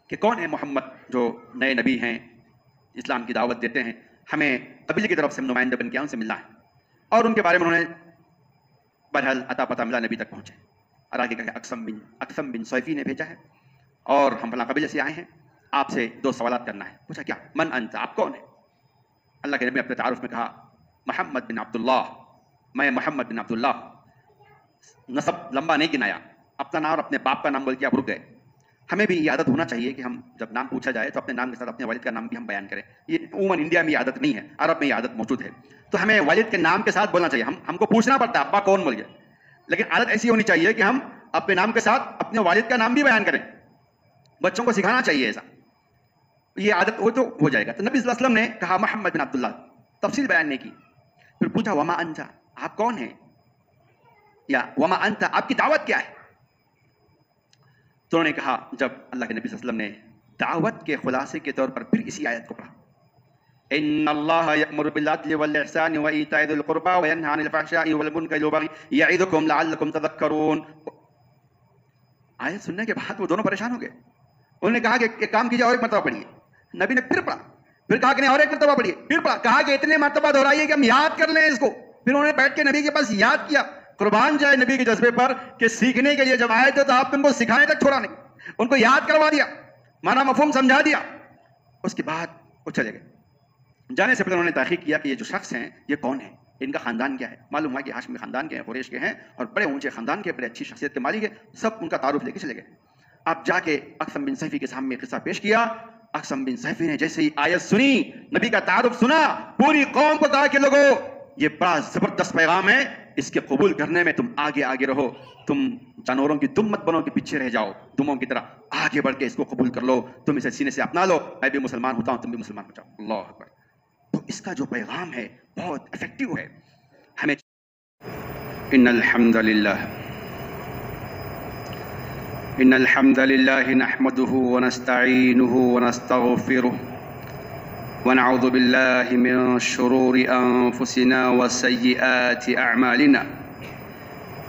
کہ کون ہے محمد جو نئے نبی ہیں، اسلام کی دعوت دیتے ہیں، ہمیں قبیلے کی طرف سے نمائندہ بن کے ان سے ملنا ہے. اور ان کے بارے میں انہوں نے بہرحال عطا پتہ ملا، نبی تک پہنچے اور آگے کہا اقسم بن صیفی نے بھیجا ہے اور ہم فلاں قبیلے سے آئے ہیں، آپ سے 2 سوالات کرنا ہے. پوچھا کیا؟ من انت، آپ کون ہیں؟ اللہ کے نبی نے اپنے تعارف میں کہا محمد بن عبداللہ، میں محمد بن عبداللہ. نسب لمبا نہیں گنایا، اپنا نام اور اپنے باپ کا نام بول کے آپ رک گئے. ہمیں بھی یہ عادت ہونا چاہیے کہ ہم جب نام پوچھا جائے تو اپنے نام کے ساتھ اپنے والد کا نام بھی ہم بیان کریں. یہ عموماً انڈیا میں یہ عادت نہیں ہے، عرب میں یہ عادت موجود ہے. تو ہمیں والد کے نام کے ساتھ بولنا چاہیے. ہم کو پوچھنا پڑتا ہے ابا کون بول گئے، لیکن عادت ایسی ہونی چاہیے کہ ہم اپنے نام کے ساتھ اپنے والد کا نام بھی بیان کریں. بچوں کو سکھانا چاہیے ایسا، یہ عادت ہو تو ہو جائے گا. تو نبی صلی اللہ علیہ وسلم نے کہا محمد بن عبداللہ، تفصیل بیان نہیں کی. پھر پوچھا وما انت، آپ کون ہیں، یا وما انت، آپ کی دعوت کیا ہے؟ تو انہوں نے کہا، جب اللہ کے نبی صلی اللہ علیہ وسلم نے دعوت کے خلاصے کے طور پر پھر اسی آیت کو پڑھا، ان اللہ یأمر بالعدل والاحسان وایتاء ذی القربى وینہی عن الفحشاء والمنکر والبغی یعظکم لعلکم تذکرون. آیت سننے کے بعد وہ دونوں پریشان ہو گئے. انہوں نے کہا کہ ایک کام کیجیے اور ایک مرتبہ پڑھیے. نبی نے پھر پڑھا، پھر کہا کہ نہیں اور ایک مرتبہ پڑھیے، پھر پڑھا، کہا کہ اتنے مرتبہ دہرائیے کہ ہم یاد کر لیں اس کو. پھر انہوں نے بیٹھ کے نبی کے پاس یاد کیا. قربان جائے نبی کے جذبے پر کہ سیکھنے کے لیے جب آئے تھے تو آپ نے ان کو سکھانے تک چھوڑا نہیں، ان کو یاد کروا دیا، معنی مفہوم سمجھا دیا. اس کے بعد وہ چلے گئے. جانے سے پہلے انہوں نے تحقیق کیا کہ یہ جو شخص ہیں یہ کون ہے، ان کا خاندان کیا ہے. معلوم ہوا کہ ہاشمی خاندان کے ہیں، قریش کے ہیں اور بڑے اونچے خاندان کے، بڑے اچھی شخصیت کے مالک ہیں. سب ان کا تعارف لے کے چلے گئے. اب جا کے اقسم بن صیفی کے سامنے قصہ پیش کیا. اقسم بن صیفی نے جیسے ہی آیت سنی، نبی کا تعارف سنا، پوری قوم کو کہا کہ لوگو یہ بڑا زبردست پیغام ہے، اس کے قبول کرنے میں تم آگے آگے رہو. تم جانوروں کی دم مت بنو کہ پیچھے رہ جاؤ، دموں کی طرح آگے بڑھ کے اس کو قبول کر لو. تم اسے سینے سے اپنا لو، میں بھی مسلمان ہوتا ہوں، تم بھی مسلمان ہو جاؤ. اللہ اکبر. تو اس کا جو پیغام ہے بہت افیکٹو ہے. ہمیں ان الحمد للہ نحمده ونستعینه ونستغفره ونعوذ باللہ من شرور انفسنا وسیئات اعمالنا.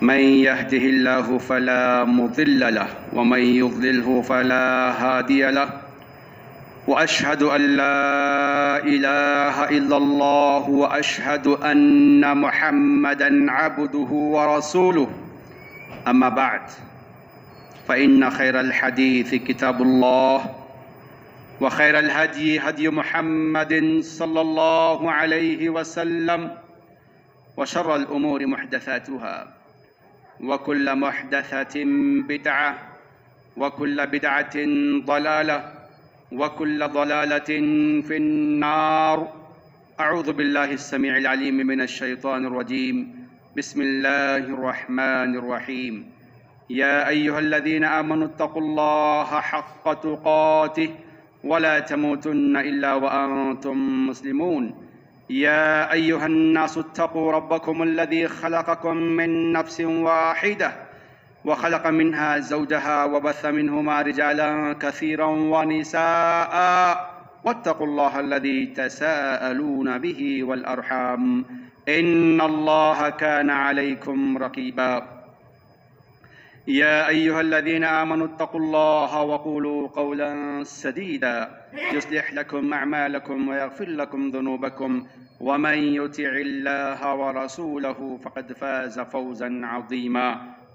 من يهده الله فلا مضل له ومن يضلله فلا هادي له. وأشهد أن لا إله إلا الله وأشهد أن محمدًا عبده ورسوله. أما بعد فإن خير الحديث كتاب الله وخير الهدي هدي محمد صلى الله عليه وسلم وشر الأمور محدثاتها وكل محدثة بدعة وكل بدعة ضلالة وكل ضلالة في النار. أعوذ بالله السميع العليم من الشيطان الرجيم. بسم الله الرحمن الرحيم. يا أيها الذين آمنوا اتقوا الله حق تقاته ولا تموتن إلا وأنتم مسلمون. يا أيها الناس اتقوا ربكم الذي خلقكم من نفس واحدة وخلق منها زوجها وبث منهما رجالا كثيرا ونساء واتقوا الله الذي تساءلون به والأرحام إن الله كان عليكم رقيبا. يا أيها الذين آمنوا اتقوا الله وقولوا قولا سديدا يصلح لكم أعمالكم ويغفر لكم ذنوبكم ومن يطع الله ورسوله فقد فاز فوزا عظيما.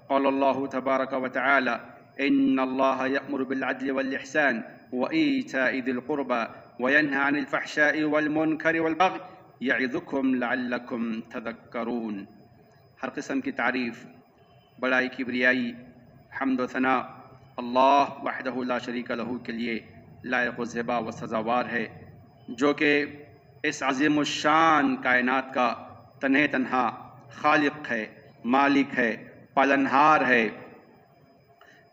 قال الله تبارك وتعالى إن الله يأمر بالعدل والإحسان وإيتاء ذي القربى وينهى عن الفحشاء والمنكر والبغي يعظكم لعلكم تذكرون. ہر قسم کی تعریف، بڑائی، کبریائی، حمد و ثنا اللہ وحدہ لا شریک لہ کے لیے لائق و زیبا و سزاوار ہے، جو کہ اس عظیم الشان کائنات کا تنہا خالق ہے، مالک ہے، پالنہار ہے.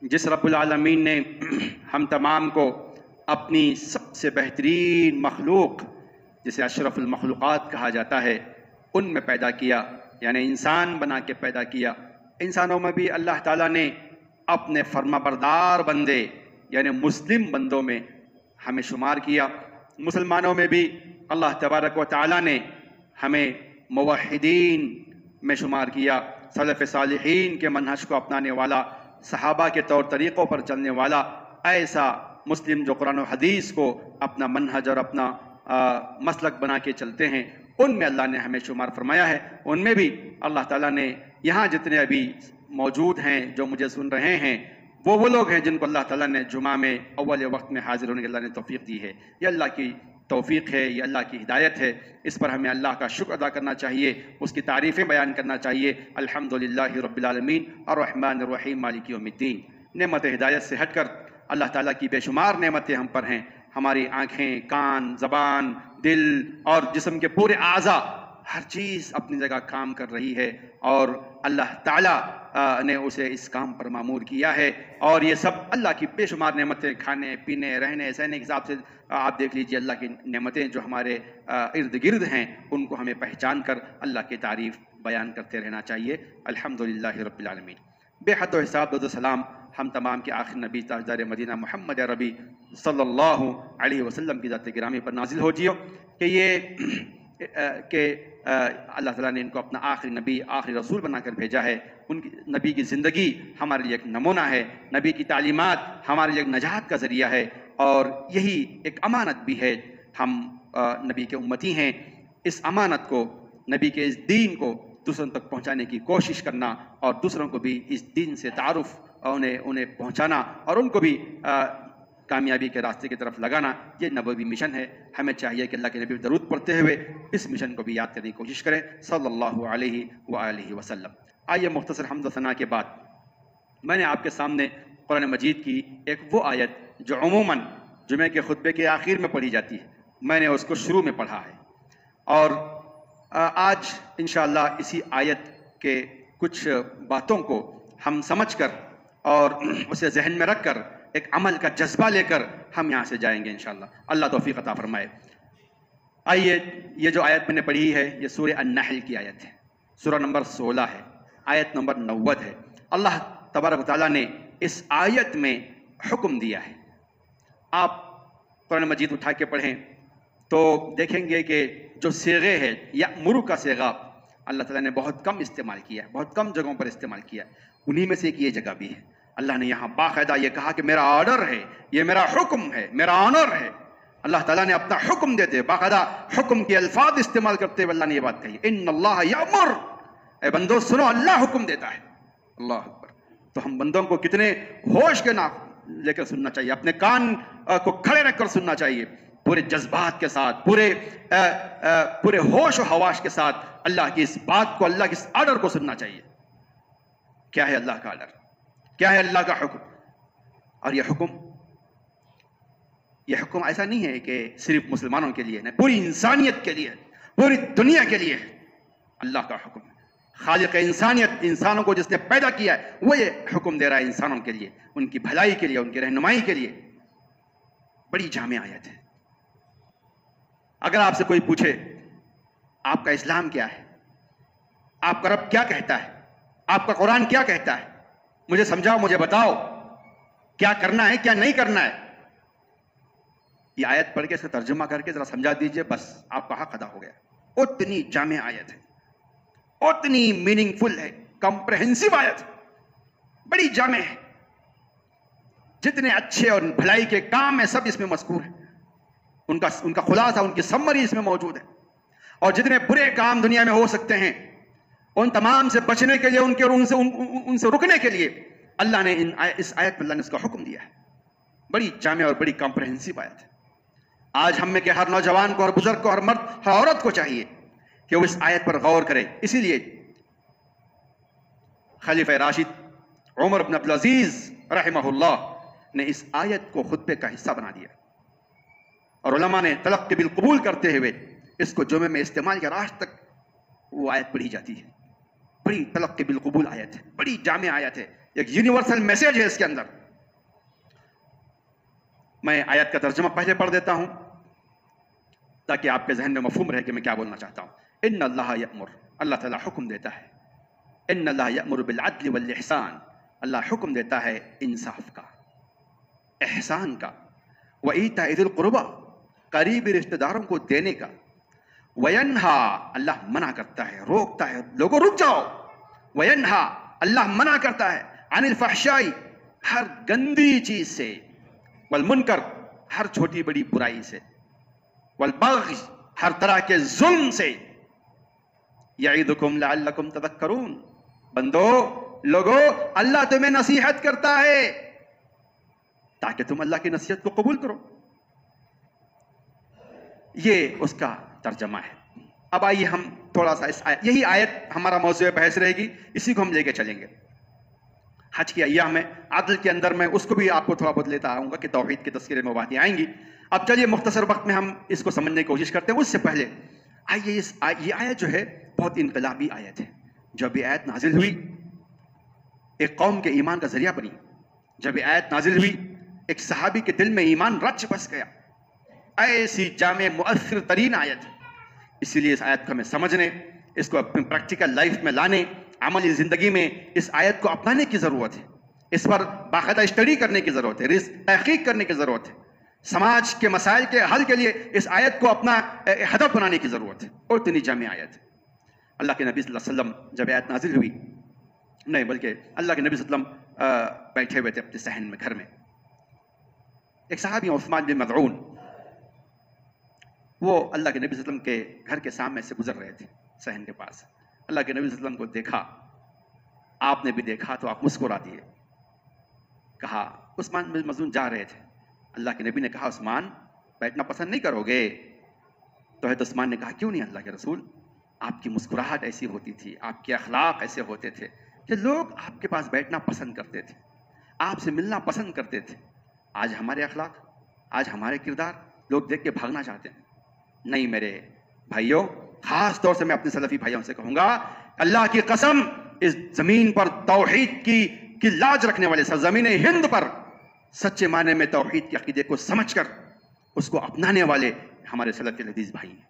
جس رب العالمین نے ہم تمام کو اپنی سب سے بہترین مخلوق، جسے اشرف المخلوقات کہا جاتا ہے، ان میں پیدا کیا، یعنی انسان بنا کے پیدا کیا. انسانوں میں بھی اللہ تعالیٰ نے اپنے فرما بردار بندے یعنی مسلم بندوں میں ہمیں شمار کیا. مسلمانوں میں بھی اللہ تبارک و تعالیٰ نے ہمیں موحدین میں شمار کیا، سلف صالحین کے منہج کو اپنانے والا، صحابہ کے طور طریقوں پر چلنے والا. ایسا मुस्लिम जो कुरान और हदीस को अपना मनहज और अपना मसलक बना के चलते हैं, उनमें अल्लाह ने हमें शुमार फरमाया है। उनमें भी अल्लाह ताला ने यहाँ जितने अभी मौजूद हैं जो मुझे सुन रहे हैं, वो लोग हैं जिनको अल्लाह ताला ने जुमा में अव्वल वक्त में हाजिर होने की अल्लाह ने तौफीक दी है। ये अल्लाह की तौफीक है, ये अल्लाह की हिदायत है। इस पर हमें अल्लाह का शुक्र अदा करना चाहिए, उसकी तारीफ़ें बयान करना चाहिए। अल्हम्दुलिल्लाहि रब्बिल आलमीन अर्रहमानिर रहीम मालिकि यौमिद्दीन। नेमत हिदायत से हटकर अल्लाह ताला की बेशुमार नेमतें हम पर हैं। हमारी आँखें, कान, ज़बान, दिल और जिस्म के पूरे आज़ा, हर चीज़ अपनी जगह काम कर रही है और अल्लाह ताला ने उसे इस काम पर मामूर किया है। और ये सब अल्लाह की बेशुमार नेमतें, खाने पीने रहने सहने के हिसाब से आप देख लीजिए अल्लाह की नेमतें जो हमारे इर्द गिर्द हैं, उनको हमें पहचान कर अल्लाह की तारीफ़ बयान करते रहना चाहिए। अल्हम्दुलिल्लाहि रब्बिल आलमीन। बेहद हिसाब दो सलाम हम तमाम के आखिर नबी ताजदार मदीना मोहम्मद रबी सल्लल्लाहु अलैहि वसल्लम की ज़ात गिरामी पर नाजिल हो जियो कि ये अल्लाह ताला ने इनको अपना आखिरी नबी, आखिरी रसूल बनाकर भेजा है। उनकी नबी की ज़िंदगी हमारे लिए एक नमूना है, नबी की तालीमात हमारे लिए एक नजात का ज़रिया है और यही एक अमानत भी है। हम नबी के उम्मती हैं। इस अमानत को, नबी के इस दीन को दूसरों तक पहुँचाने की कोशिश करना और दूसरों को भी इस दीन से तारुफ उन्हें पहुँचाना और उनको भी कामयाबी के रास्ते की तरफ लगाना, ये नबवी मिशन है। हमें चाहिए कि अल्लाह के नबी दरूद पढ़ते हुए इस मिशन को भी याद करने की कोशिश करें, सल्लल्लाहु अलैहि व आलिहि वसल्लम। आइए मुख्तसर हम्द व सना के बाद मैंने आपके सामने कुरान मजीद की एक वो आयत जो अमूमन जुमे के खुतबे के आखिर में पढ़ी जाती है, मैंने उसको शुरू में पढ़ा है और आज इंशाअल्लाह इसी आयत के कुछ बातों को हम समझकर और उसे जहन में रखकर एक अमल का जज्बा लेकर हम यहाँ से जाएंगे इंशाअल्लाह। अल्लाह तौफीक अता फरमाए। आइए, ये जो आयत मैंने पढ़ी है ये सूरह अन-नहल की आयत है, सूरह नंबर 16 है, आयत नंबर 90 है। अल्लाह तबारक व तआला ने इस आयत में हुक्म दिया है। आप कुरान मजीद उठा के पढ़ें तो देखेंगे कि जो सेगे है या मुरू का सेगा अल्लाह ताला ने बहुत कम इस्तेमाल किया है, बहुत कम जगहों पर इस्तेमाल किया है। उन्हीं में से एक ये जगह भी है। अल्लाह ने यहाँ बाकायदा ये कहा कि मेरा ऑर्डर है, ये मेरा हुक्म है, मेरा ऑनर है। अल्लाह ताला ने अपना हुक्म देते बाकायदा हुक्म के अल्फाज इस्तेमाल करते हुए अल्लाह ने ये बात कही, इन्नल्लाह यअमुर, ए बंदो सुनो, अल्लाह हुक्म देता है। अल्लाह अकबर। तो हम बंदों को कितने होश के नाम लेकर सुनना चाहिए, अपने कान को खड़े रखकर सुनना चाहिए, पूरे जज्बात के साथ, पूरे होश और हवाश के साथ अल्लाह की इस बात को, अल्लाह के इस ऑर्डर को सुनना चाहिए। क्या है अल्लाह का ऑर्डर, क्या है अल्लाह का हुक्म? और यह हुक्म ऐसा नहीं है कि सिर्फ मुसलमानों के लिए, नहीं, पूरी इंसानियत के लिए, पूरी दुनिया के लिए अल्लाह का हुक्म है। खालिक इंसानियत, इंसानों को जिसने पैदा किया है, वो ये हुक्म दे रहा है इंसानों के लिए, उनकी भलाई के लिए, उनकी रहनुमाई के लिए। बड़ी जामे आयत है। अगर आपसे कोई पूछे आपका इस्लाम क्या है, आपका रब क्या कहता है, आपका कुरान क्या कहता है, मुझे समझाओ, मुझे बताओ क्या करना है, क्या नहीं करना है, ये आयत पढ़ के इसका तर्जुमा करके जरा समझा दीजिए, बस आपका हक अदा हो गया। उतनी जामे आयत है, उतनी मीनिंगफुल है, कॉम्प्रहेंसिव आयत है, बड़ी जामे है। जितने अच्छे और भलाई के काम है सब इसमें मज़कूर है, उनका खुलासा, उनकी समरी इसमें मौजूद है। और जितने बुरे काम दुनिया में हो सकते हैं उन तमाम से बचने के लिए, उनसे रुकने के लिए अल्लाह ने इस आयत में अल्लाह ने उसका हुक्म दिया है। बड़ी जामे और बड़ी कॉम्प्रहेंसिव आयत है। आज हम में के हर नौजवान को, हर बुजुर्ग को, हर मर्द, हर औरत को चाहिए कि वो इस आयत पर गौर करे। इसीलिए खलीफा राशिद उमर इब्न अब्दुल अजीज रहमहुल्लाह ने इस आयत को खुतबे का हिस्सा बना दिया और उलमा ने तलक़्क़ी बिल क़बूल करते हुए इसको जुमे में इस्तेमाल किया। आज तक वो आयत पढ़ी जाती है। बड़ी तलक़्क़ी बिल क़बूल आयत है, बड़ी जामे आयत है, एक यूनिवर्सल मैसेज है इसके अंदर। मैं आयत का तर्जुमा पहले पढ़ देता हूं ताकि आपके जहन में मफ़हूम रहे कि मैं क्या बोलना चाहता हूं। इन्नल्लाह यअमुर, अल्लाह ताला हुक्म देता है। इन्नल्लाह यअमुर बिल अद्ल वल इहसान, अल्लाह हुक्म देता है इंसाफ का, एहसान का। व ईताइ ज़िल क़ुरबा, करीबी रिश्तेदारों को देने का। वयन्हा, अल्लाह मना करता है, रोकता है, लोगों रुक जाओ। वयन्हा, अल्लाह मना करता है, अनिल फहशाई, हर गंदी चीज से, वल-मुनकर, हर छोटी बड़ी बुराई से, वल-बग़य, हर तरह के जुल्म से, यईदुकुम लअल्लकुम तदक्करून, बंदो, लोगो, अल्लाह तुम्हें नसीहत करता है ताकि तुम अल्लाह की नसीहत को कबूल करो। ये उसका तर्जमा है। अब आइए हम थोड़ा सा यही आयत हमारा मौज़ू बहस रहेगी, इसी को हम लेके चलेंगे। हज की अय्याम में आदल के अंदर मैं उसको भी आपको थोड़ा बहुत लेता आऊँगा कि तौहीद के तज़किरे में बातें आएंगी। अब चलिए मुख्तसर वक्त में हम इसको समझने की कोशिश करते हैं। उससे पहले आइए ये आयत जो है बहुत इनकलाबी आयत है। जब ये आयत नाजिल हुई एक कौम के ईमान का जरिया बनी। जब ये आयत नाजिल हुई एक सहाबी के दिल में ईमान रच बस गया। ऐसी जामे मुअस्सिर तरीन आयत। इसीलिए इस आयत को हमें समझने, इसको अपनी प्रैक्टिकल लाइफ में लाने, अमली ज़िंदगी में इस आयत को अपनाने की ज़रूरत है। इस पर बाकायदा स्टडी करने की ज़रूरत है, तहक़ीक़ करने की ज़रूरत है। समाज के मसाइल के हल के लिए इस आयत को अपना हदफ बनाने की ज़रूरत है। और इतनी जामे आयत है। अल्लाह के नबी सल्लल्लाहु अलैहि वसल्लम जब आयत नाजिल हुई, नहीं बल्कि अल्लाह के नबी सल्लल्लाहु अलैहि वसल्लम बैठे हुए थे अपने सहन में, घर में। एक सहाबी उस्मान बिन मज़ऊन, वो अल्लाह के नबी सल्लल्लाहु अलैहि वसल्लम के घर के सामने से गुजर रहे थे, सहन के पास। अल्लाह के नबी सल्लल्लाहु अलैहि वसल्लम को देखा, आपने भी देखा तो आप मुस्कुरा दिए। कहा, उस्मान बिन मज़ऊन जा रहे थे। अल्लाह के नबी ने कहा, उस्मान बैठना पसंद नहीं करोगे? तो है उस्मान ने कहा, क्यों नहीं अल्लाह के रसूल, आपकी मुस्कुराहट ऐसी होती थी, आपके अखलाक ऐसे होते थे कि लोग आपके पास बैठना पसंद करते थे, आपसे मिलना पसंद करते थे। आज हमारे अखलाक, आज हमारे किरदार लोग देख के भागना चाहते हैं। नहीं मेरे भाइयों, खास तौर से मैं अपने सलफी भाइयों से कहूंगा, अल्लाह की कसम, इस जमीन पर तौहीद की लाज रखने वाले, सरजमीन हिंद पर सच्चे माने में तौहीद के अकीदे को समझकर उसको अपनाने वाले हमारे सलफी अजीज भाई हैं।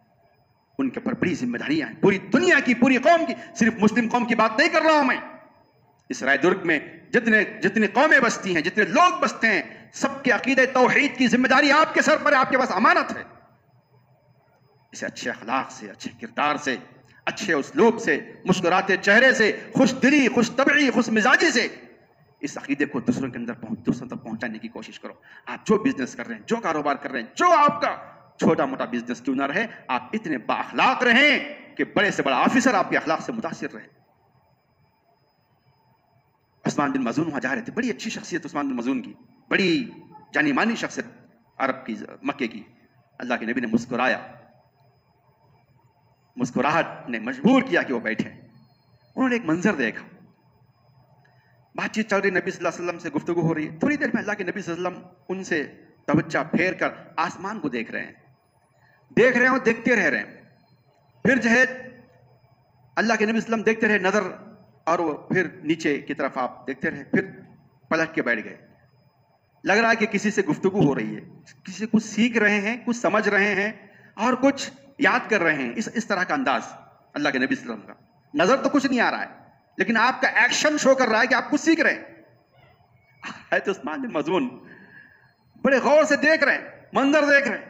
उनके ऊपर बड़ी जिम्मेदारियां हैं, पूरी दुनिया की, पूरी कौम की। सिर्फ मुस्लिम कौम की बात नहीं कर रहा हूं मैं। इस रायदुर्ग में जितने कौमें बसती हैं, जितने लोग बसते हैं, सबके अकीदे तौहीद की जिम्मेदारी आपके सर पर है, आपके पास अमानत है। इसे अच्छे अखलाक से, अच्छे किरदार से, अच्छे उसलूब से, मुस्कुराते चेहरे से, खुश दिली, खुश तबई, खुश मिजाजी से इस अकीदे को दूसरों के अंदर दूसरों तक पहुंचाने की कोशिश करो। आप जो बिजनेस कर रहे हैं, जो कारोबार कर रहे हैं, जो आपका छोटा मोटा बिजनेस क्यों ना रहे, आप इतने बाअखलाक रहें कि बड़े से बड़ा ऑफिसर आपके अखलाक से मुतासिर रहे। उस्मान बिन मज़ऊन वहां जा रहे थे। बड़ी अच्छी शख्सियत उस्मान बिन मज़ऊन की, बड़ी जानी मानी शख्सियत अरब की, मक्के की। अल्लाह के नबी ने मुस्कुराया, मुस्कुराहट ने मजबूर किया कि वो बैठे। उन्होंने एक मंजर देखा, बातचीत चल रही, नबी सल्लल्लाहु अलैहि वसल्लम से गुफ्तगू हो रही है। थोड़ी देर में अल्लाह के नबी सल्लल्लाहु अलैहि वसल्लम उनसे तवज्जो फेर कर आसमान को देख रहे हैं और देखते रह रहे हैं। फिर जो है अल्लाह के नबी सल्लल्लाहु अलैहि वसल्लम देखते रहे नजर, और वो फिर नीचे की तरफ आप देखते रहे, फिर पलट के बैठ गए। लग रहा है कि किसी से गुफ्तगू हो रही है, किसी से कुछ सीख रहे हैं, कुछ समझ रहे हैं और कुछ याद कर रहे हैं। इस तरह का अंदाज अल्लाह के नबी सल्लल्लाहु अलैहि वसल्लम का। नजर तो कुछ नहीं आ रहा है, लेकिन आपका एक्शन शो कर रहा है कि आप कुछ सीख रहे हैं। तो उस्मान बिन मज़ऊन बड़े गौर से देख रहे हैं, मंजर देख रहे हैं।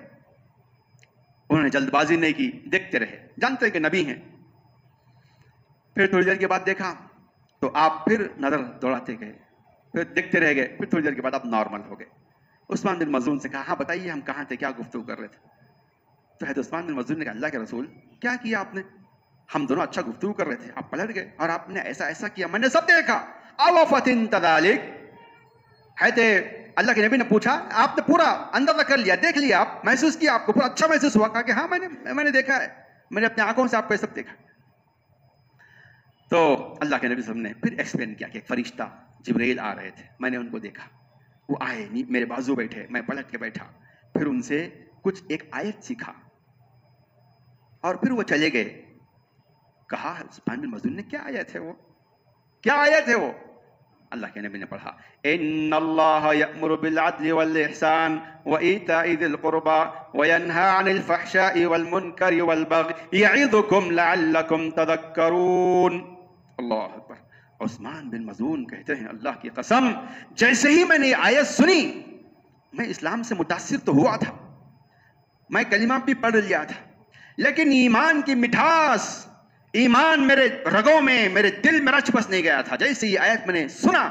उन्होंने जल्दबाजी नहीं की, देखते रहे, जानते हैं कि नबी हैं। फिर थोड़ी देर के बाद देखा तो आप फिर नजर दौड़ाते गए, फिर देखते रह गए। फिर थोड़ी देर के बाद आप नॉर्मल हो गए। उस्मान बिन मज़ऊन से कहा, हाँ बताइए हम कहाँ थे, क्या गुफ्तगू कर रहे थे? तो है उस्मान बिन मज़ऊन ने कहा, अल्लाह के रसूल क्या किया आपने? हम दोनों अच्छा गुफ्तगू कर रहे थे, आप पलट गए और आपने ऐसा ऐसा किया, मैंने सब देखा। अवफतिन तदालिक है। अल्लाह के नबी ने पूछा, आपने पूरा अंदाजा कर लिया, देख लिया, आप महसूस किया, आपको पूरा अच्छा महसूस हुआ? कहा कि हाँ मैंने देखा है, मैंने अपनी आंखों से आपको सब देखा। तो अल्लाह के नबी ने फिर एक्सप्लेन किया कि एक फरिश्ता जिब्रील आ रहे थे, मैंने उनको देखा, वो आए, मेरे बाजू बैठे, मैं पलट के बैठा, फिर उनसे कुछ एक आयत सीखा और फिर वो चले गए। कहा उस्मान बिन मज़ऊन ने, क्या आयत है वो, क्या आयत है वो? अल्लाह के नबी ने पढ़ा, इन्नल्लाह यअमुरु बिल अदलि वल इहसान व ईताइ ज़िल कुर्बा व यन्हा अनिल फहशाइ वल मुनकरि वल बग़य यइज़ुकुम लअल्लकुम तदक्करून। अल्लाह अकबर। उस्मान बिन मज़ऊन कहते हैं, अल्लाह की कसम, जैसे ही मैंने ये आयत सुनी, मैं इस्लाम से मुतासिर तो हुआ था, मैं कलिमा भी पढ़ लिया था, लेकिन ईमान की मिठास, ईमान मेरे रगों में, मेरे दिल में रच बस नहीं गया था। जैसे ये आयत मैंने सुना,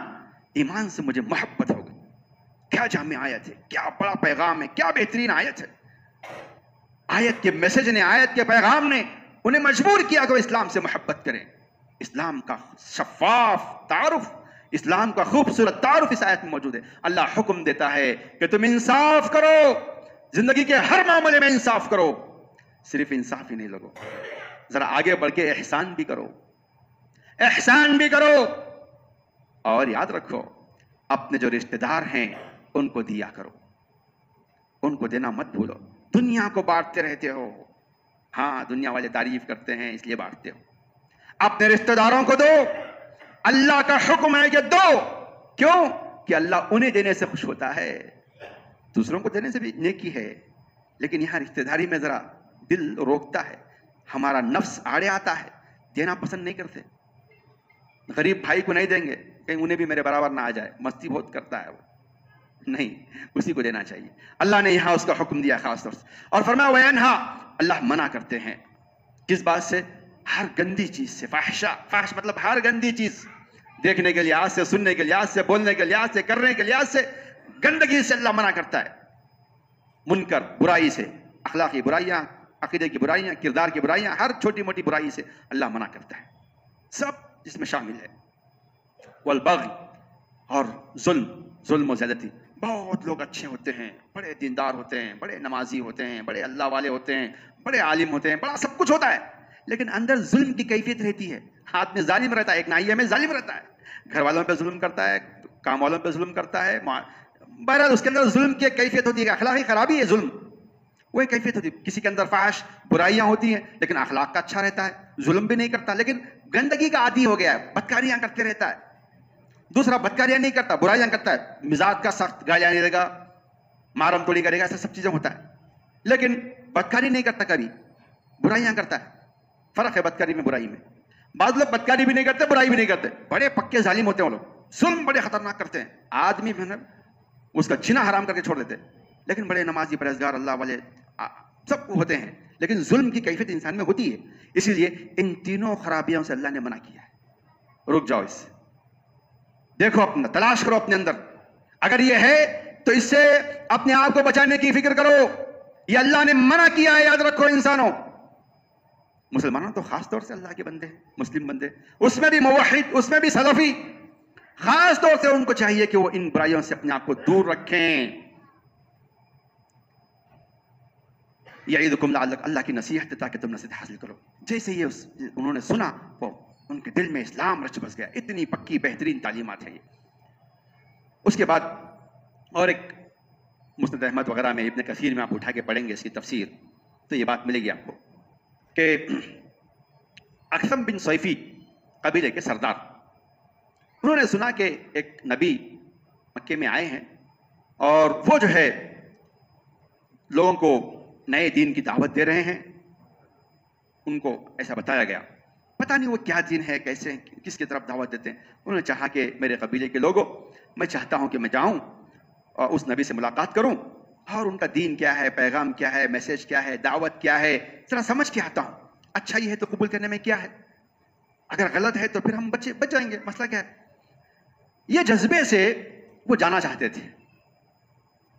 ईमान से मुझे मोहब्बत हो गई। کیا جامع آیت ہے, کیا بڑا پیغام ہے, کیا بہترین آیت ہے. آیت کے میسج نے, آیت کے پیغام نے انہیں مجبور کیا کہ وہ اسلام سے محبت کریں. اسلام کا شفاف تعارف, اسلام کا خوبصورت تعارف اس آیت میں موجود ہے. اللہ حکم دیتا ہے کہ تم انصاف کرو, زندگی کے ہر معاملے میں انصاف کرو. صرف انصاف ہی نہیں لوگوں, ذرا آگے بڑھ کے احسان بھی کرو, احسان بھی کرو. اور یاد رکھو, اپنے جو رشتہ دار ہیں ان کو دیا کرو, ان کو دینا مت بھولو. دنیا کو بانٹتے رہتے ہو, ہاں دنیا والے تعریف کرتے ہیں اس لیے بانٹتے ہو. اپنے رشتہ داروں کو دو, اللہ کا حکم ہے کہ دو. کیوں؟ کہ اللہ انہیں دینے سے خوش ہوتا ہے, دوسروں کو دینے سے بھی نیکی ہے. لیکن یہاں رشتہ داری میں ذرا دل روکتا ہے, ہمارا نفس آڑے آتا ہے, دینا پسند نہیں کرتے. غریب بھائی کو نہیں دیں گے, کہیں انہیں بھی میرے برابر نہ آ جائے, مستی بہت کرتا ہے وہ. نہیں, اسی کو دینا چاہیے. اللہ نے یہاں اس کا حکم دیا خاص طور سے, اور فرمایا وَيَنْهَا, اللہ منع کرتے ہیں کس بات سے؟ ہر گندی چیز سے. فحش مطلب ہر گندی چیز, دیکھنے کے لحاظ سے, سننے کے لحاظ سے, بولنے کے لحاظ سے, کرنے کے لحاظ سے, گندگی سے اللہ منع کرتا ہے. منکر برائی سے, اخلاقی برائیاں, عقیدے کی برائیاں, کردار کی برائیاں, ہر چھوٹی موٹی برائی سے اللہ منع کرتا ہے. سب اس میں شامل ہے. والبغی, اور ظلم و زیادتی. بہت لوگ اچھے ہوتے ہیں, بڑے دیندار ہوتے ہیں, بڑے نمازی ہوتے ہیں, بڑے اللہ والے ہوتے ہیں, بڑے عالم ہوتے ہیں, بڑا سب کچھ ہوتا ہے, لیکن اندر ظلم کی کیفیت رہتی ہے. ہاتھ میں ظالم رہتا ہے, ایک ناحیے میں ظالم رہتا ہے, گھر والوں پہ ظلم کرتا ہے, کام والوں پہ ظلم کرتا ہے. بہرحال اس کے اندر ظلم کی ایک کیفیت ہوتی ہے, اخلاقی خرابی ہے ظلم, وہ ایک کیفیت ہوتی ہے. کسی کے اندر فحش برائیاں ہوتی ہیں لیکن اخلاق کا اچھا رہتا ہے, ظلم بھی نہیں کرتا, لیکن گندگی کا عادی ہو گیا ہے, بدکاریاں کرتے رہتا ہے. دوسرا بدکاریاں نہیں کرتا, برائیاں کرتا ہے, مزاج کا سخت, گالیاں نہیں دے گا, مارم توڑی کرے گا, ایسا سب چیزیں ہوتا ہے, لیکن بدکاری نہیں کرتا, کبھی برائیاں کرتا ہے. فرق ہے بدکاری میں برائی میں. بعض لوگ بدکاری بھی نہیں کرتے, برائی بھی نہیں کرتے, بڑے پکے ظالم ہوتے ہیں وہ لوگ, ظلم بڑے خطرناک کرتے ہیں. آدمی اس کا جنا حرام کر کے چھوڑ دیتے, لیکن بڑے نمازی, پرہیزگار, اللہ والے سب ہوتے ہیں, لیکن ظلم کی کیفیت انسان میں ہوتی ہے. اسی لیے ان تینوں خرابیوں سے اللہ نے منع کیا ہے. رک جاؤ, اس سے دیکھو, اپنا تلاش کرو اپنے اندر, اگر یہ ہے تو اس سے اپنے آپ کو بچانے کی فکر کرو. یہ اللہ نے منع کیا ہے, یاد رکھو. انسانوں, مسلمانوں تو خاص طور سے اللہ کے بندے, مسلم بندے, اس میں بھی موحد, اس میں بھی سلفی, خاص طور سے ان کو چاہیے کہ وہ ان برائیوں سے اپنے آپ کو دور رکھیں. یعیدکم لعلکم, اللہ کی نصیحت ہے تاکہ تم نصیحت حاصل کرو. جیسے یہ انہوں نے سنا, وہ ان کے دل میں اسلام رچ بس گیا. اتنی پکی بہترین تعلیمات ہے یہ. اس کے بعد اور ایک مسند احمد وغیرہ میں, ابن کثیر میں آپ اٹھا کے پڑھیں گے اس کی تفسیر, تو یہ بات ملے گی آپ کو کہ اقسم بن صیفی قبیلے کے سردار, انہوں نے سنا کہ ایک نبی مکے میں آئے ہیں, اور وہ جو ہے لوگوں کو نئے دین کی دعوت دے رہے ہیں. ان کو ایسا بتایا گیا, پتہ نہیں وہ کیا دین ہے, کیسے, کس کی طرف دعوت دیتے ہیں. انہوں نے چاہا کہ میرے قبیلے کے لوگوں, میں چاہتا ہوں کہ میں جاؤں اور اس نبی سے ملاقات کروں, اور ان کا دین کیا ہے, پیغام کیا ہے, میسج کیا ہے, دعوت کیا ہے, ذرا سمجھ کے آتا ہوں. اچھا ہی ہے تو قبول کرنے میں کیا ہے, اگر غلط ہے تو پھر ہم بچ جائیں گے, مسئلہ کیا ہے. یہ جذبے سے وہ جانا چاہتے تھے.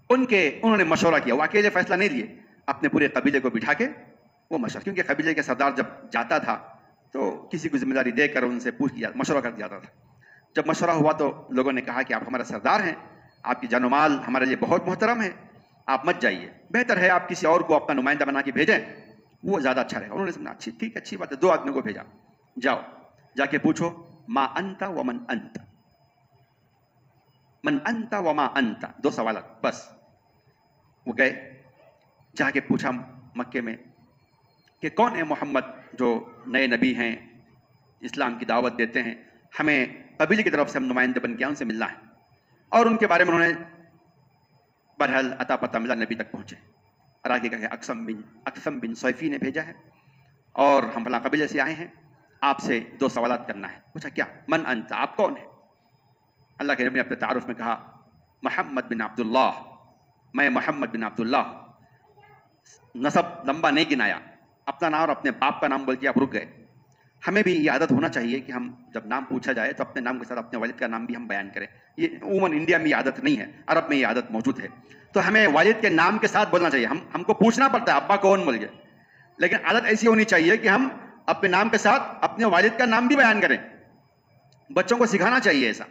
انہوں نے مشورہ کیا, وہ اکیلے فیصلہ نہیں لیے, اپنے پورے قبیلے کو بٹھا کے وہ مشورہ, کیونکہ قبیلے کے سردار جب جاتا تھا تو کسی کو ذمہ داری دے کر ان سے پوچھ کیا, مشورہ کر جاتا تھا. جب مشورہ ہوا تو لوگوں نے کہا کہ آپ ہمارا سردار ہیں, آپ کی جان و مال ہمارے لیے بہت محترم ہے, آپ مت جائیے, بہتر ہے آپ کسی اور کو اپنا نمائندہ بنا کے بھیجیں, وہ زیادہ اچھا رہے گا. انہوں نے سمجھا ٹھیک ہے, اچھی بات ہے. 2 آدمیوں کو بھیجا, جاؤ جا کے پوچھو ما انت ومن انت, من انت وما انت, 2 سوالات بس. وہ گئے, جا کے پوچھا مکے میں کہ کون ہے محمد جو نئے نبی ہیں, اسلام کی دعوت دیتے ہیں, ہمیں قبیلے کی طرف سے ہم نمائندے بن کے ان سے ملنا ہے. اور ان کے بارے میں انہوں نے بہرحال عطا پتہ ملا, نبی تک پہنچے. اور آگے کہا اقسم بن صیفی نے بھیجا ہے, اور ہم فلاں قبیلے سے آئے ہیں, آپ سے 2 سوالات کرنا ہے. پوچھا کیا؟ من انت, آپ کون ہیں؟ اللہ کے نبی نے اپنے تعارف میں کہا محمد بن عبداللہ, میں محمد بن عبداللہ. نسب لمبا نہیں گنایا, اپنا نام اور اپنے باپ کا نام بول کے آپ رک گئے. ہمیں بھی یہ عادت ہونا چاہیے کہ ہم جب نام پوچھا جائے تو اپنے نام کے ساتھ اپنے والد کا نام بھی ہم بیان کریں. یہ عموماً انڈیا میں یہ عادت نہیں ہے, عرب میں یہ عادت موجود ہے. تو ہمیں والد کے نام کے ساتھ بولنا چاہیے. ہم کو پوچھنا پڑتا ہے ابا کون بول گئے, لیکن عادت ایسی ہونی چاہیے کہ ہم اپنے نام کے ساتھ اپنے والد کا نام بھی بیان کریں. بچوں کو سکھانا چاہیے ایسا,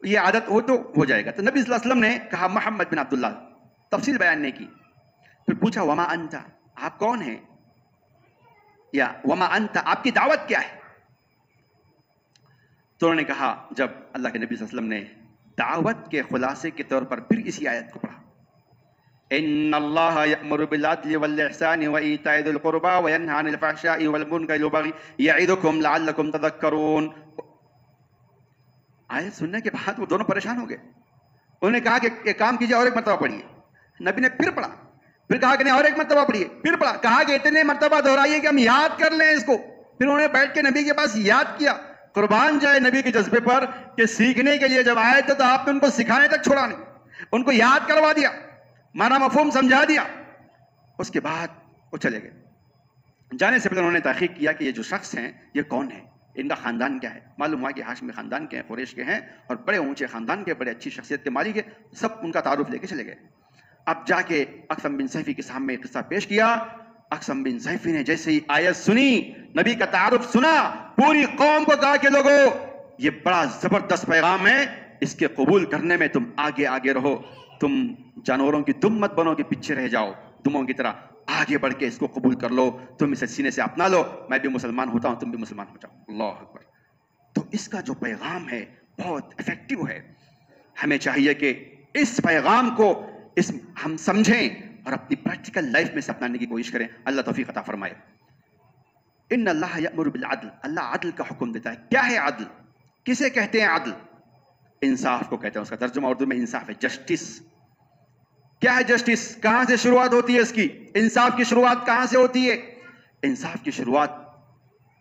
یہ عادت ہو تو ہو جائے گا. تو نبی صلی اللہ علیہ وسلم نے کہا محمد بن عبداللہ, تفصیل بیان نہیں کی. پھر پوچھا وما انت, آپ کون ہیں, یا وما انت, آپ کی دعوت کیا ہے. تو انہوں نے کہا, جب اللہ کے نبی صلی اللہ علیہ وسلم نے دعوت کے خلاصے کے طور پر پھر اسی آیت کو پڑھا, ان اللہ یأمر بالعدل والاحسان وایتاء ذی القربى وینہی عن الفحشاء والمنکر والبغی یعظکم لعلکم تذکرون. آیت سننے کے بعد وہ دونوں پریشان ہو گئے. انہوں نے کہا کہ ایک کام کیجیے اور ایک مرتبہ پڑھیے. نبی نے پھر پڑھا, پھر کہا کہ نہیں اور ایک مرتبہ پڑھیے, پھر پڑھا, کہا کہ اتنے مرتبہ دہرائیے کہ ہم یاد کر لیں اس کو. پھر انہوں نے بیٹھ کے نبی کے پاس یاد کیا. قربان جائے نبی کے جذبے پر کہ سیکھنے کے لیے جب آئے تھے تو آپ نے ان کو سکھانے تک چھوڑا نہیں, ان کو یاد کروا دیا, معنی مفہوم سمجھا دیا. اس کے بعد وہ چلے گئے. جانے سے پہلے انہوں نے تحقیق کیا کہ یہ جو شخص ہیں یہ کون ہے, ان کا خاندان کیا ہے. معلوم ہوا کہ ہاشمی خاندان کے ہیں, قریش کے ہیں, اور بڑے اونچے خاندان کے, بڑے اچھی شخصیت کے مالک ہیں. سب ان کا تعارف لے کے چلے گئے. اب جا کے اقسم بن سیفی کے سامنے ایک قصہ پیش کیا. اقسم بن سیفی نے جیسے ہی آیت سنی, نبی کا تعارف سنا, پوری قوم کو کہا کہ لوگوں یہ بڑا زبردست پیغام ہے, اس کے قبول کرنے میں تم آگے آگے رہو. تم جانوروں کی دم مت بنو کہ پیچھے رہ جاؤ, دموں کی طرح آگے بڑھ کے اس کو قبول کر لو. تم اسے سینے سے اپنا لو, میں بھی مسلمان ہوتا ہوں, تم بھی مسلمان ہو جاؤ. اللہ اکبر. تو اس کا جو پیغام ہے بہت افیکٹو ہے. ہمیں چاہیے کہ اس پیغام کو ہم سمجھیں اور اپنی پریکٹیکل لائف میں سے اپنانے کی کوشش کریں. اللہ توفیق عطا فرمائے. ان اللہ یأمر بالعدل, اللہ عدل کا حکم دیتا ہے. کیا ہے عدل, کسے کہتے ہیں عدل؟ انصاف کو کہتے ہیں. اس کا ترجمہ اردو میں انصاف ہے, جسٹس. کیا ہے جسٹس, کہاں سے شروعات ہوتی ہے اس کی؟ انصاف کی شروعات کہاں سے ہوتی ہے؟ انصاف کی شروعات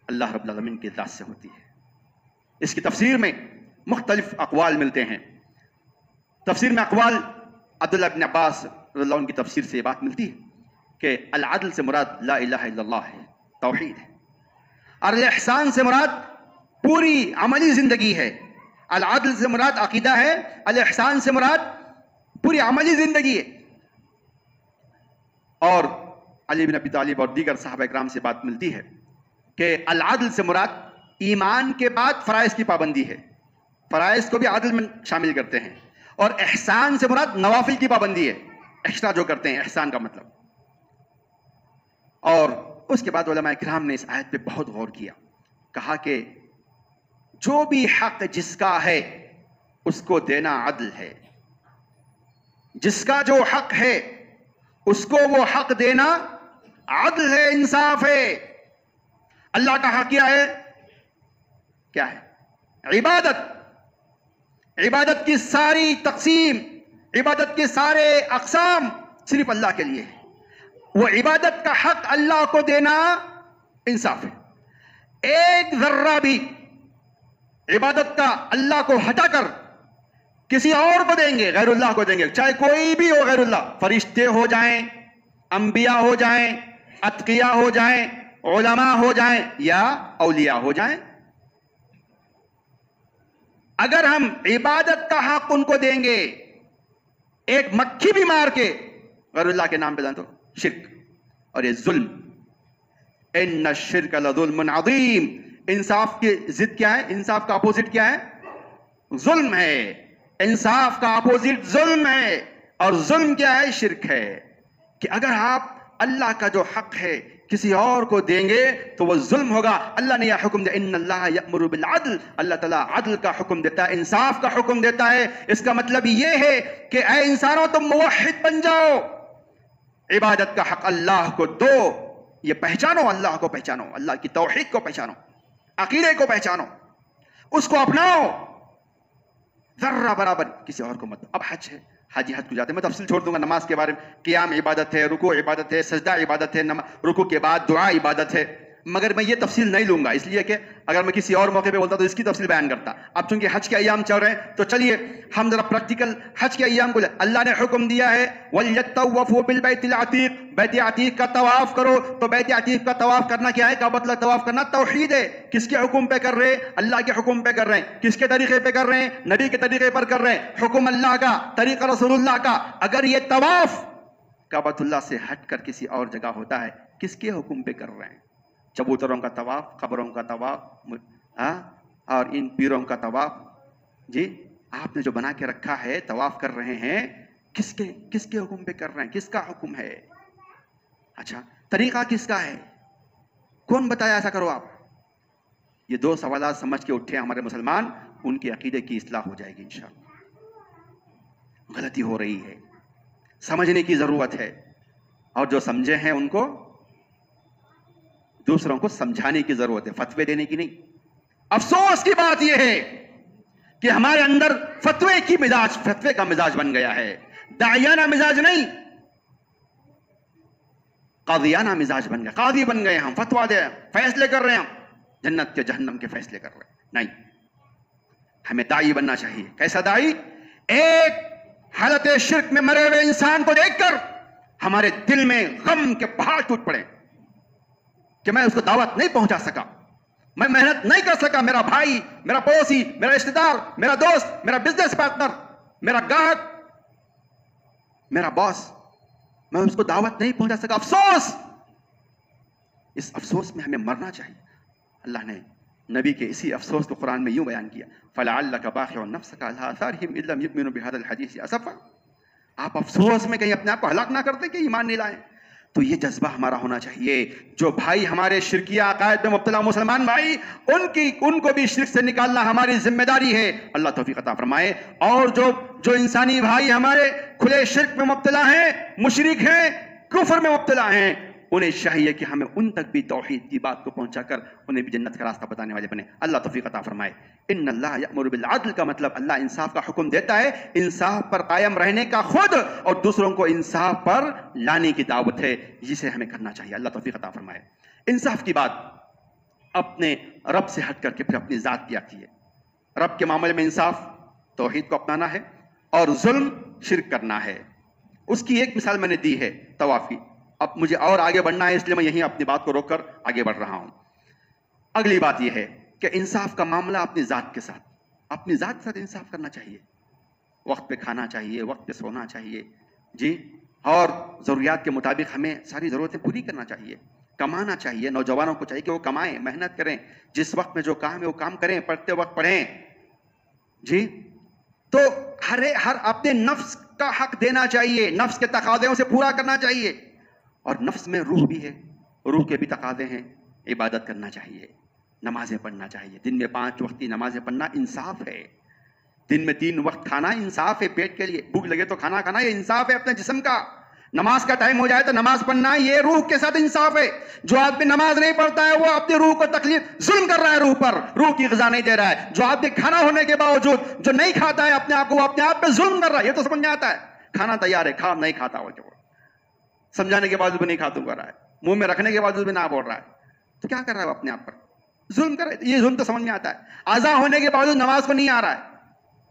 اللہ رب العالمین کی ذات سے ہوتی ہے. اس کی تفسیر میں مختلف اقوال ملتے ہیں. تفسیر میں اقوال, عبداللہ بن عباس رضی اللہ عنہ کی تفسیر سے یہ بات ملتی ہے کہ العدل سے مراد لا الہ الا اللہ ہے, توحید ہے. اور الاحسان سے مراد پوری عملی زندگی ہے. العدل سے مراد عقیدہ ہے, الاحسان سے مراد پوری عملی زندگی ہے. اور علی بن ابی طالب اور دیگر صحابہ اکرام سے بات ملتی ہے کہ العدل سے مراد ایمان کے بعد فرائض کی پابندی ہے. فرائض کو بھی عدل میں شامل کرتے ہیں. اور احسان سے مراد نوافل کی پابندی ہے, ایکسٹرا جو کرتے ہیں, احسان کا مطلب. اور اس کے بعد علماء کرام نے اس آیت پہ بہت غور کیا. کہا کہ جو بھی حق جس کا ہے اس کو دینا عدل ہے. جس کا جو حق ہے اس کو وہ حق دینا عدل ہے, انصاف ہے. اللہ کا حق کیا ہے؟ کیا ہے؟ عبادت. عبادت کی ساری تقسیم, عبادت کے سارے اقسام صرف اللہ کے لیے ہے. وہ عبادت کا حق اللہ کو دینا انصاف ہے. ایک ذرہ بھی عبادت کا اللہ کو ہٹا کر کسی اور کو دیں گے, غیر اللہ کو دیں گے, چاہے کوئی بھی ہو غیر اللہ, فرشتے ہو جائیں, انبیاء ہو جائیں, اتقیاء ہو جائیں, علماء ہو جائیں, یا اولیاء ہو جائیں, اگر ہم عبادت کا حق ان کو دیں گے, ایک مکھی بھی مار کے غیر اللہ کے نام پہ تو شرک, اور یہ ظلم. ان الشرک لظلم عظیم. انصاف کی ضد کیا ہے؟ انصاف کا اپوزٹ کیا ہے؟ ظلم ہے. انصاف کا اپوزٹ ظلم ہے, اور ظلم کیا ہے؟ شرک ہے. کہ اگر آپ اللہ کا جو حق ہے کسی اور کو دیں گے تو وہ ظلم ہوگا. اللہ نے یہ حکم دیا, ان اللہ یأمر بالعدل, اللہ تعالیٰ عدل کا حکم دیتا ہے, انصاف کا حکم دیتا ہے. اس کا مطلب یہ ہے کہ اے انسانوں تم موحد بن جاؤ, عبادت کا حق اللہ کو دو, یہ پہچانو, اللہ کو پہچانو, اللہ کی توحید کو پہچانو, عقیدے کو پہچانو, اس کو اپناؤ, ذرہ برابر کسی اور کو مت. اب حج ہے, حاجی حج کو جاتے ہیں, میں تفصیل چھوڑ دوں گا نماز کے بارے میں. قیام عبادت ہے, رکوع عبادت ہے, سجدہ عبادت ہے, رکوع کے بعد دعا عبادت ہے. मगर मैं ये तफसील नहीं लूंगा, इसलिए कि अगर मैं किसी और मौके पे बोलता तो इसकी तफसील बयान करता। अब चूंकि हज के अय्याम चल रहे हैं तो चलिए हम जरा प्रैक्टिकल हज के अय्याम को, अल्लाह ने हुक्म दिया है वलयतवफू बिल बैतिल अतीक, बैत अतीक का तवाफ करो। तो बैत अतीक का तवाफ करना क्या है? काबा अल्लाह तवाफ करना तौहीद है। किसके हुक्म पे कर रहे हैं? अल्लाह के हुक्म पे कर रहे हैं। किसके तरीके पे कर रहे हैं? नबी के तरीके पर कर रहे हैं। हुक्म अल्लाह का, तरीका रसूलुल्लाह का। अगर ये तवाफ काबतुल्लाह से हट कर किसी और जगह होता है, किसके हुक्म पे कर रहे हैं? चबूतरों का तवाफ, कब्रों का तवाफ, और इन पीरों का तवाफ। जी, आपने जो बना के रखा है, तवाफ कर रहे हैं, किसके हुक्म पे कर रहे हैं? किसका हुक्म है? अच्छा, तरीका किसका है? कौन बताया ऐसा करो आप? ये दो सवाल समझ के उठे हमारे मुसलमान, उनके अकीदे की इस्लाह हो जाएगी इंशाअल्लाह। गलती हो रही है, समझने की जरूरत है, और जो समझे हैं उनको दूसरों को समझाने की जरूरत है, फतवे देने की नहीं। अफसोस की बात यह है कि हमारे अंदर फतवे का मिजाज बन गया है। दाइयाना मिजाज नहीं, कादियाना मिजाज बन गया। कादी बन गए हम, फतवा दे, फैसले कर रहे हैं हम, जन्नत के जहन्नम के फैसले कर रहे हैं। नहीं, हमें दाई बनना चाहिए। कैसा दाई? एक हालत शिर्क में मरे हुए इंसान को देखकर हमारे दिल में गम के पहाड़ टूट पड़े कि मैं उसको दावत नहीं पहुंचा सका, मैं मेहनत नहीं कर सका, मेरा भाई, मेरा पड़ोसी, मेरा रिश्तेदार, मेरा दोस्त, मेरा बिजनेस पार्टनर, मेरा ग्राहक, मेरा बॉस, मैं उसको दावत नहीं पहुंचा सका। अफसोस, इस अफसोस में हमें मरना चाहिए। अल्लाह ने नबी के इसी अफसोस को कुरान में यूं बयान किया, फलअल्लका बाखिउन नफ्सका अला आसारिहिम इल्लम युमिनू बिहादिल हदीस असफा। आप अफसोस में कहीं अपने आप को हलाक ना कर दें कि ईमान नहीं लाए। तो ये जज्बा हमारा होना चाहिए। जो भाई हमारे शिरकिया अकायद में मुब्तला मुसलमान भाई, उनको भी शिर्क से निकालना हमारी जिम्मेदारी है। अल्लाह तौफीक अता फरमाए। और जो इंसानी भाई हमारे खुले शिर्क में मुब्तला हैं, मुशरिक हैं, कुफ्र में मुब्तला हैं, उन्हें चाहिए कि हमें उन तक भी तौहीद की बात को पहुंचाकर उन्हें भी जन्नत का रास्ता बताने वाले बने। अल्लाह तौफीक अता फरमाए। इन्नल्लाह यअमुरु बिल अदल का मतलब अल्लाह इंसाफ का हुक्म देता है, इंसाफ पर कायम रहने का खुद, और दूसरों को इंसाफ पर लाने की दावत है, जिसे हमें करना चाहिए। अल्लाह तौफीक अता फरमाए। इंसाफ की बात अपने रब से हट करके फिर अपनी जात की आती है। रब के मामले में इंसाफ तौहीद को अपनाना है और जुल्म शिर्क करना है। उसकी एक मिसाल मैंने दी है तवाफ की। अब मुझे और आगे बढ़ना है, इसलिए मैं यहीं अपनी बात को रोककर आगे बढ़ रहा हूं। अगली बात यह है कि इंसाफ का मामला अपनी जात के साथ, अपनी जात के साथ इंसाफ करना चाहिए। वक्त पे खाना चाहिए, वक्त पे सोना चाहिए, जी, और ज़रूरियात के मुताबिक हमें सारी ज़रूरतें पूरी करना चाहिए। कमाना चाहिए, नौजवानों को चाहिए कि वो कमाएं, मेहनत करें, जिस वक्त में जो काम है वो काम करें, पढ़ते वक्त पढ़ें, जी। तो हर अपने नफ्स का हक देना चाहिए, नफ्स के तकाज़ों से पूरा करना चाहिए। और नफ्स में रूह भी है, रूह के भी तकाज़े हैं। इबादत करना चाहिए, नमाजें पढ़ना चाहिए, दिन में 5 वक्त की नमाजें पढ़ना इंसाफ है। दिन में 3 वक्त खाना इंसाफ है, पेट के लिए, भूख लगे तो खाना खाना, ये इंसाफ है अपने जिस्म का। नमाज का टाइम हो जाए तो नमाज पढ़ना, ये रूह के साथ इंसाफ है। जो आदमी नमाज नहीं पढ़ता है वो अपनी रूह को तकलीफ, जुल्म कर रहा है, रूह पर, रूह की ग़िज़ा नहीं दे रहा है। जो आदमी खाना होने के बावजूद जो नहीं खाता है अपने आप को, वो अपने आप पे जुल्म कर रहा है। ये तो समझ में आता है, खाना तैयार है, खा, नहीं खाता हो, समझाने के बावजूद भी नहीं खातू कर रहा है, मुंह में रखने के बावजूद भी ना बोल रहा है, तो क्या कर रहा है अपने आप पर? जुल्म कर रहा है। ये जुल्म तो समझ में आता है। आज़ा होने के बावजूद नमाज को नहीं आ रहा है,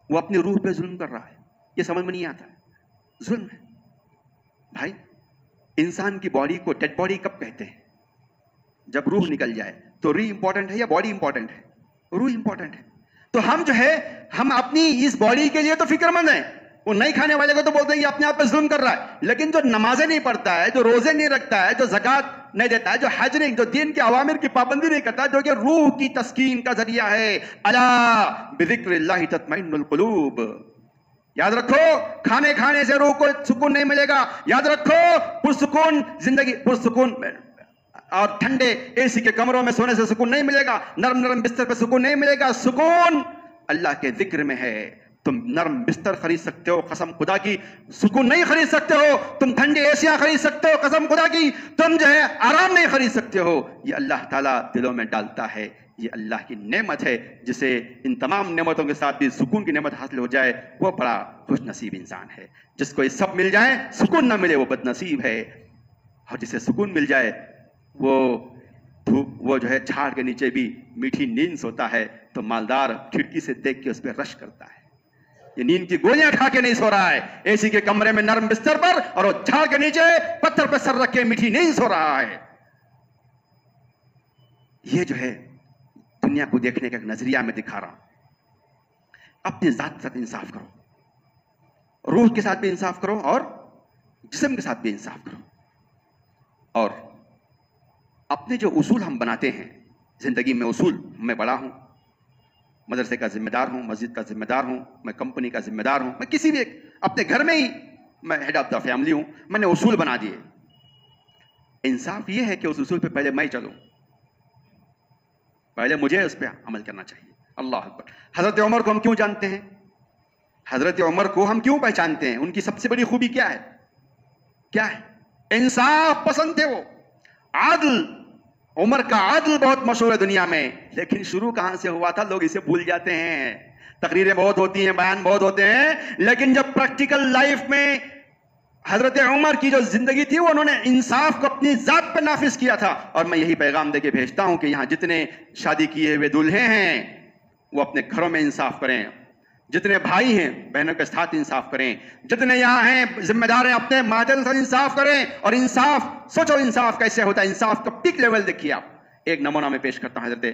वो अपनी रूह पे जुल्म कर रहा है, ये समझ में नहीं आता है, जुल्म है। भाई, इंसान की बॉडी को डेड बॉडी कब कहते हैं? जब रूह निकल जाए। तो रूह इंपॉर्टेंट है या बॉडी इंपॉर्टेंट है? रूह इंपॉर्टेंट है। तो हम जो है, हम अपनी इस बॉडी के लिए तो फिक्रमंद हैं। वो नहीं खाने वाले को तो बोलते हैं कि अपने आप पे जुल्म कर रहा है, लेकिन जो नमाजें नहीं पढ़ता है, जो रोजे नहीं रखता है, जो ज़कात नहीं देता है, जो हज नहीं, जो दीन के अवामिर की पाबंदी नहीं करता, जो कि रूह की तस्कीन का जरिया है। अला बिज़िक्रिल्लाहि तत्मइन्नुल कुलूब। याद रखो, खाने खाने से रूह को सुकून नहीं मिलेगा। याद रखो, पुरसुकून जिंदगी, पुरसुकून और ठंडे एसी के कमरों में सोने से सुकून नहीं मिलेगा, नरम नरम बिस्तर पे सुकून नहीं मिलेगा। सुकून अल्लाह के जिक्र में है। तुम नरम बिस्तर खरीद सकते हो, कसम खुदा की, सुकून नहीं खरीद सकते हो। तुम ठंडी एसियां खरीद सकते हो, कसम खुदा की, तुम जो है आराम नहीं खरीद सकते हो। ये अल्लाह ताला दिलों में डालता है, ये अल्लाह की नेमत है। जिसे इन तमाम नेमतों के साथ भी सुकून की नेमत हासिल हो जाए, वो बड़ा खुश नसीब इंसान है। जिसको ये सब मिल जाए, सुकून ना मिले, वो बदनसीब है। और जिसे सुकून मिल जाए, वो वो जो है झाड़ के नीचे भी मीठी नींद सोता है, तो मालदार खिड़की से देख के उस पर रश करता है। ये नींद की गोलियां खा के नहीं सो रहा है, एसी के कमरे में नरम बिस्तर पर और वो झाड़ के नीचे पत्थर पर सर रख के मीठी नींद सो रहा है। ये जो है दुनिया को देखने का एक नजरिया में दिखा रहा हूं। अपनी जात के साथ इंसाफ करो, रूह के साथ भी इंसाफ करो और जिस्म के साथ भी इंसाफ करो। और अपने जो उसूल हम बनाते हैं जिंदगी में, उसूल, मैं बड़ा हूं, मदरसे का जिम्मेदार हूं, मस्जिद का जिम्मेदार हूं, मैं कंपनी का जिम्मेदार हूं, मैं किसी भी अपने घर में ही मैं हेड ऑफ द फैमिली हूं, मैंने उसूल बना दिए। इंसाफ ये है कि उस उसूल पे पहले मैं चलूं, पहले मुझे उस पर अमल करना चाहिए। अल्लाह अकबर। हजरत उमर को हम क्यों जानते हैं? हजरत उमर को हम क्यों पहचानते हैं? उनकी सबसे बड़ी खूबी क्या है? क्या है? इंसाफ पसंद थे वो, आदल। उमर का आदल बहुत मशहूर है दुनिया में, लेकिन शुरू कहां से हुआ था लोग इसे भूल जाते हैं। तकरीरें बहुत होती हैं, बयान बहुत होते हैं, लेकिन जब प्रैक्टिकल लाइफ में हजरत उमर की जो जिंदगी थी वो उन्होंने इंसाफ को अपनी जात पर नाफिज किया था। और मैं यही पैगाम देके भेजता हूं कि यहां जितने शादी किए हुए दूल्हे हैं वो अपने घरों में इंसाफ करें, जितने भाई हैं बहनों के साथ इंसाफ करें, जितने यहाँ हैं जिम्मेदार हैं अपने मातहत के साथ इंसाफ करें। और इंसाफ, सोचो इंसाफ कैसे होता है, इंसाफ का पीक लेवल देखिए आप। एक नमूना में पेश करता हूं हजरत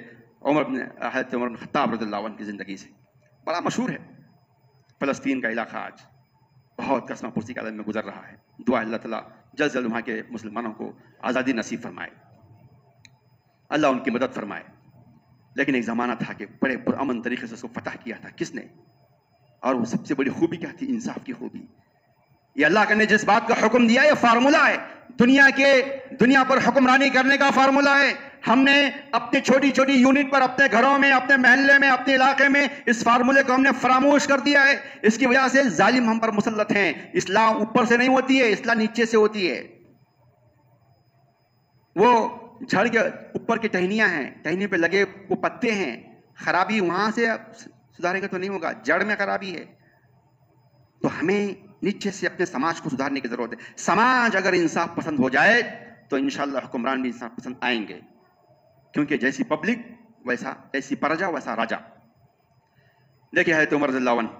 उमर बिन खत्ताब रज़ियल्लाहु अन्हु की जिंदगी से, बड़ा मशहूर है। फलस्तीन का इलाका आज बहुत कसमापुरसी के आलम में गुजर रहा है। दुआ अल्लाह ताला जल्द से जल्द वहाँ के मुसलमानों को आज़ादी नसीब फरमाए, अल्लाह उनकी मदद फरमाए। लेकिन एक ज़माना था कि बड़े पुरअमन तरीके से उसको फतह किया था। किसने? और वो सबसे बड़ी खूबी क्या थी? इंसाफ की खूबी। ये अल्लाह ने जिस बात का हुक्म दिया, ये फार्मूला है दुनिया पर हुक्मरानी करने का फार्मूला है। हमने अपनी छोटी छोटी यूनिट पर, अपने घरों में, अपने महल्ले में, अपने इलाके में इस फार्मूले को हमने फरामोश कर दिया है। इसकी वजह से जालिम हम पर मुसल्लत हैं। इस्लाह ऊपर से नहीं होती है, इस्लाह नीचे से होती है। वो झड़ के ऊपर की टहनियां हैं, टहनी पे लगे वो पत्ते हैं, खराबी वहां से सुधारेगा तो नहीं होगा, जड़ में खराबी है। तो हमें नीचे से अपने समाज को सुधारने की जरूरत है। समाज अगर इंसाफ पसंद हो जाए तो इंशाअल्लाह हुक्मरान भी इंसाफ पसंद आएंगे, क्योंकि जैसी पब्लिक वैसा, ऐसी प्रजा वैसा राजा। देखिए हज़रत उमर रज़ियल्लाहु अन्हु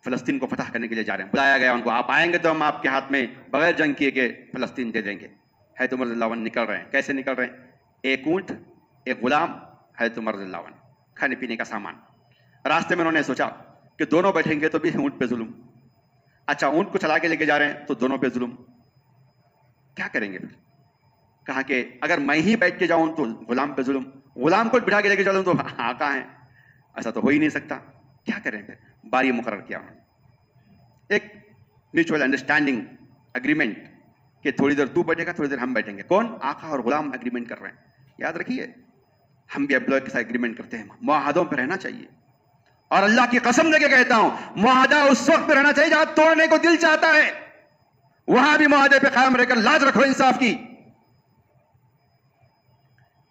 फलस्तीन को फतह करने के लिए जा रहे हैं, बुलाया गया उनको, आप आएंगे तो हम आपके हाथ में बगैर जंग किए के फलस्तीन दे देंगे। हज़रत उमर रज़ियल्लाहु अन्हु निकल रहे हैं। कैसे निकल रहे हैं? एक ऊंट, एक गुलाम, हज़रत उमर रज़ियल्लाहु अन्हु, खाने पीने का सामान। रास्ते में उन्होंने सोचा कि दोनों बैठेंगे तो भी ऊंट पे जुल्म, अच्छा ऊंट को चला के लेके जा रहे हैं तो दोनों पे जुल्म, क्या करेंगे फिर? कहा कि अगर मैं ही बैठ के जाऊं तो गुलाम पे जुल्म, गुलाम को बिठा के लेके चलूं तो आका है, ऐसा तो हो ही नहीं सकता। क्या करें फिर? बारी मुकर्रर किया उन्होंने, एक म्यूचुअल अंडरस्टैंडिंग एग्रीमेंट कि थोड़ी देर तू बैठेगा, थोड़ी देर हम बैठेंगे। कौन? आका और गुलाम एग्रीमेंट कर रहे हैं। याद रखिए, हम भी एम्प्लॉय के साथ एग्रीमेंट करते हैं, मुआहदों पर रहना चाहिए। और अल्लाह की कसम देके कहता हूं, मुआहदा उस वक्त पे रहना चाहिए जहां तोड़ने को दिल चाहता है, वहां भी मुआहदे पे कायम रहकर लाज रखो इंसाफ की।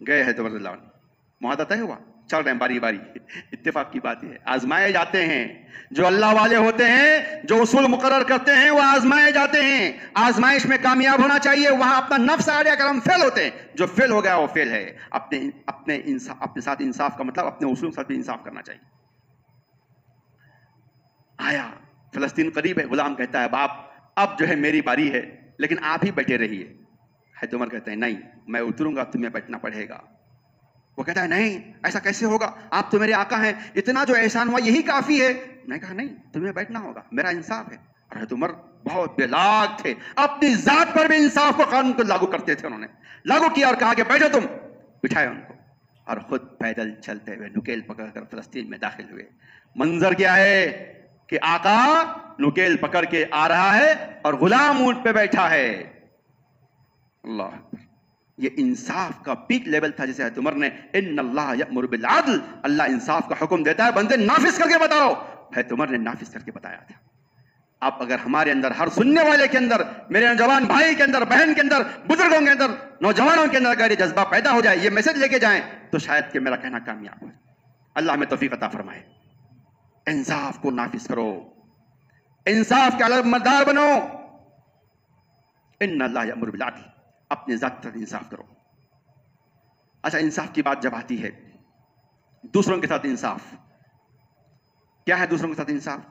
गए हैं तो मुआहदा तय हुआ, चल रहे हैं बारी बारी। इत्तेफाक की बात है, आजमाए जाते हैं। जो अल्लाह वाले होते हैं, जो उसूल मुकर्रर करते हैं, वो आजमाए जाते हैं। आजमाइश में कामयाब होना चाहिए, वहां अपना नफ्स आ गया, अगर हम फेल होते हैं, जो फेल हो गया वो फेल है। अपने साथ इंसाफ का मतलब अपने उसूल के साथ भी इंसाफ करना चाहिए। आया, फलस्तीन करीब है, गुलाम कहता है बाप अब जो है मेरी बारी है, लेकिन आप ही बैठे रहिए। हज़रत उमर कहते हैं नहीं, मैं उतरूंगा, तुम्हें बैठना पड़ेगा। वो कहता है नहीं, ऐसा कैसे होगा, आप तो मेरे आका हैं, इतना जो एहसान हुआ यही काफी है। मैं कहा नहीं, तुम्हें बैठना होगा, मेरा इंसाफ है। और हज़रत उमर बहुत बेलाग थे, अपनी जात पर भी इंसाफ को, कानून को लागू करते थे। उन्होंने लागू किया और कहा कि बैठो तुम, बिठाए उनको, और खुद पैदल चलते हुए नुकेल पकड़कर फलस्तीन में दाखिल हुए। मंजर क्या है कि आका नुकेल पकड़ के आ रहा है और गुलाम ऊंट पे बैठा है। अल्लाह, ये इंसाफ का पीक लेवल था, जिसे हज़रत उमर ने इन्नल्लाह यअमुरु बिल अदल, अल्लाह इंसाफ का हुक्म देता है, बंदे नाफिज करके बताओ। हज़रत उमर ने नाफिज करके बताया था। अब अगर हमारे अंदर, हर सुनने वाले के अंदर, मेरे नौजवान भाई के अंदर, बहन के अंदर, बुजुर्गों के अंदर, नौजवानों के अंदर अगर ये जज्बा पैदा हो जाए, ये मैसेज लेके जाएं, तो शायद कि मेरा कहना कामयाब हो। अल्लाह में तौफीक अता फरमाए। इंसाफ को नाफिज करो, इंसाफ के अलमदार बनो। इन्नल्लाह यअमुरु बिल अदल, अपने ज़ात पर इंसाफ करो। अच्छा, इंसाफ की बात जब आती है, दूसरों के साथ इंसाफ क्या है? दूसरों के साथ इंसाफ,